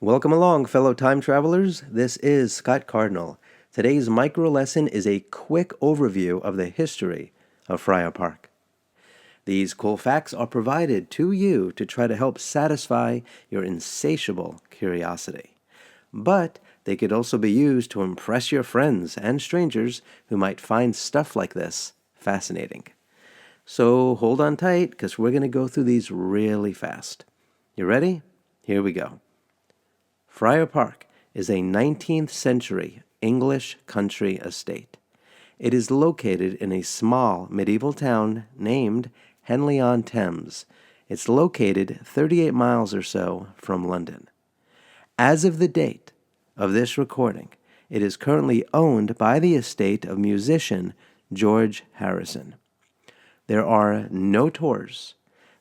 Welcome along, fellow time travelers. This is Scott Cardinal. Today's micro lesson is a quick overview of the history of Friar Park. These cool facts are provided to you to try to help satisfy your insatiable curiosity. But they could also be used to impress your friends and strangers who might find stuff like this fascinating. So hold on tight because we're going to go through these really fast. You ready? Here we go. Friar Park is a 19th century English country estate. It is located in a small medieval town named Henley-on-Thames. It's located 38 miles or so from London. As of the date of this recording, it is currently owned by the estate of musician George Harrison. There are no tours.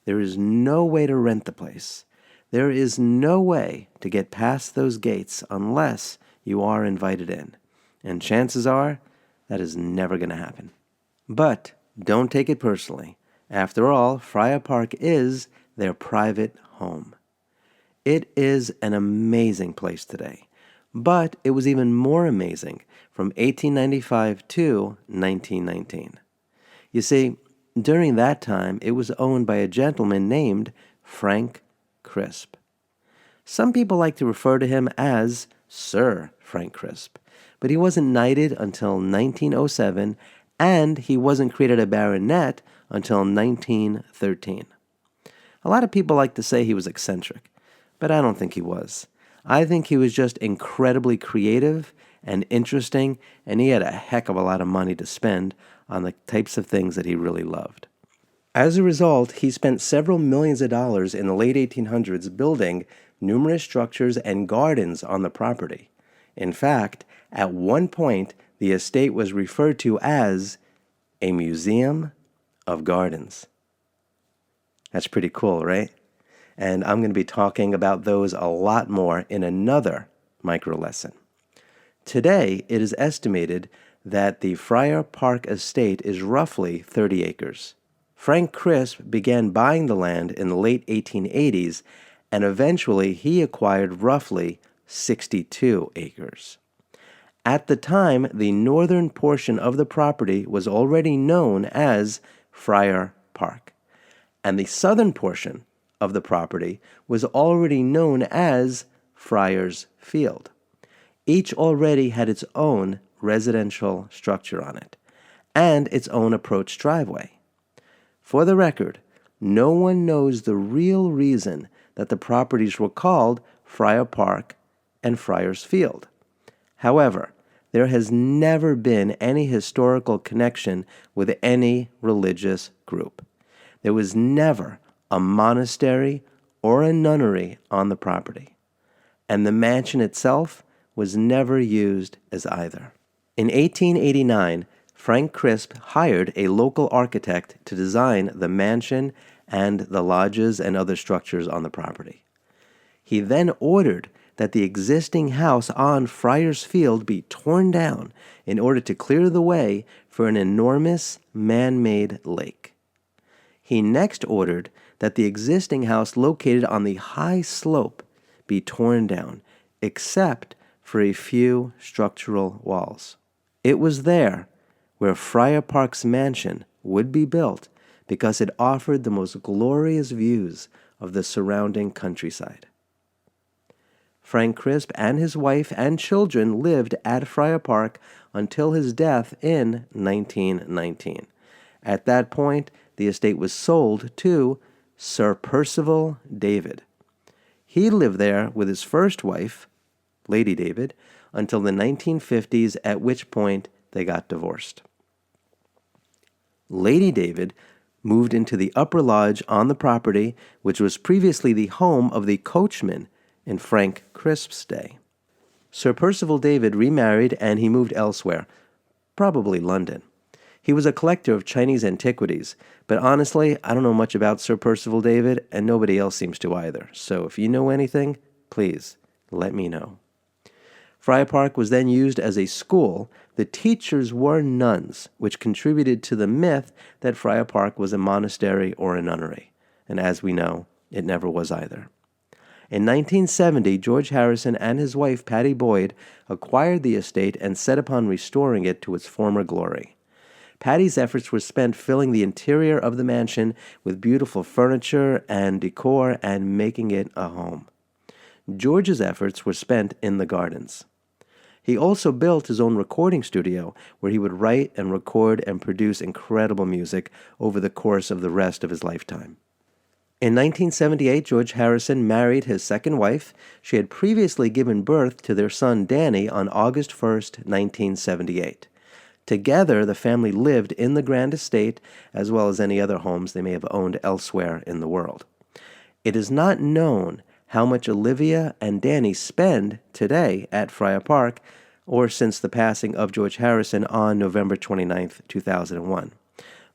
There is no way to rent the place. There is no way to get past those gates unless you are invited in. And chances are that is never going to happen. But don't take it personally. After all, Friar Park is their private home. It is an amazing place today. But it was even more amazing from 1895 to 1919. You see, during that time, it was owned by a gentleman named Frank Crisp. Some people like to refer to him as Sir Frank Crisp, but he wasn't knighted until 1907, and he wasn't created a baronet until 1913. A lot of people like to say he was eccentric, but I don't think he was. I think he was just incredibly creative and interesting, and he had a heck of a lot of money to spend on the types of things that he really loved. As a result, he spent several millions of dollars in the late 1800s building numerous structures and gardens on the property. In fact, at one point, the estate was referred to as a museum of gardens. That's pretty cool, right? And I'm going to be talking about those a lot more in another micro lesson. Today, it is estimated that the Friar Park estate is roughly 30 acres. Frank Crisp began buying the land in the late 1880s, and eventually he acquired roughly 62 acres. At the time, the northern portion of the property was already known as Friar Park, and the southern portion of the property was already known as Friar's Field. Each already had its own residential structure on it, and its own approach driveway. For the record, no one knows the real reason that the properties were called Friar Park and Friar's Field. However, there has never been any historical connection with any religious group. There was never a monastery or a nunnery on the property, and the mansion itself was never used as either. In 1889, Frank Crisp hired a local architect to design the mansion and the lodges and other structures on the property. He then ordered that the existing house on Friar's Field be torn down in order to clear the way for an enormous man-made lake. He next ordered that the existing house located on the high slope be torn down, except for a few structural walls. It was there where Friar Park's mansion would be built because it offered the most glorious views of the surrounding countryside. Frank Crisp and his wife and children lived at Friar Park until his death in 1919. At that point, the estate was sold to Sir Percival David. He lived there with his first wife, Lady David, until the 1950s, at which point they got divorced. Lady David moved into the upper lodge on the property, which was previously the home of the coachman in Frank Crisp's day. Sir Percival David remarried and he moved elsewhere, probably London. He was a collector of Chinese antiquities, but honestly, I don't know much about Sir Percival David, and nobody else seems to either. So if you know anything, please let me know. Friar Park was then used as a school. The teachers were nuns, which contributed to the myth that Friar Park was a monastery or a nunnery. And as we know, it never was either. In 1970, George Harrison and his wife Patty Boyd acquired the estate and set upon restoring it to its former glory. Patty's efforts were spent filling the interior of the mansion with beautiful furniture and decor and making it a home. George's efforts were spent in the gardens. He also built his own recording studio where he would write and record and produce incredible music over the course of the rest of his lifetime. In 1978, George Harrison married his second wife. She had previously given birth to their son Danny on August 1st, 1978. Together, the family lived in the grand estate as well as any other homes they may have owned elsewhere in the world. It is not known how much Olivia and Danny spend today at Friar Park or since the passing of George Harrison on November 29th, 2001.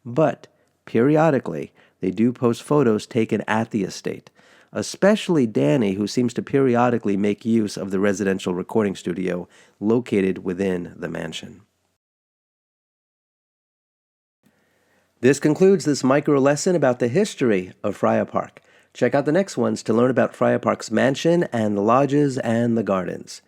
But periodically, they do post photos taken at the estate, especially Danny, who seems to periodically make use of the residential recording studio located within the mansion. This concludes this micro lesson about the history of Friar Park. Check out the next ones to learn about Friar Park's mansion and the lodges and the gardens.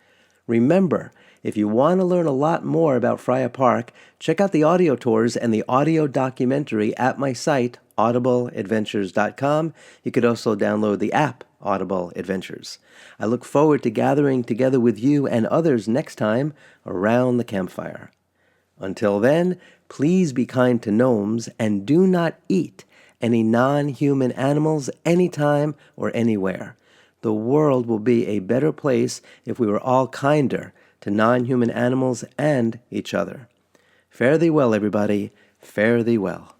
Remember, if you want to learn a lot more about Friar Park, check out the audio tours and the audio documentary at my site, audibleadventures.com. You could also download the app, Audible Adventures. I look forward to gathering together with you and others next time around the campfire. Until then, please be kind to gnomes and do not eat any non-human animals anytime or anywhere. The world will be a better place if we were all kinder to non-human animals and each other. Fare thee well, everybody. Fare thee well.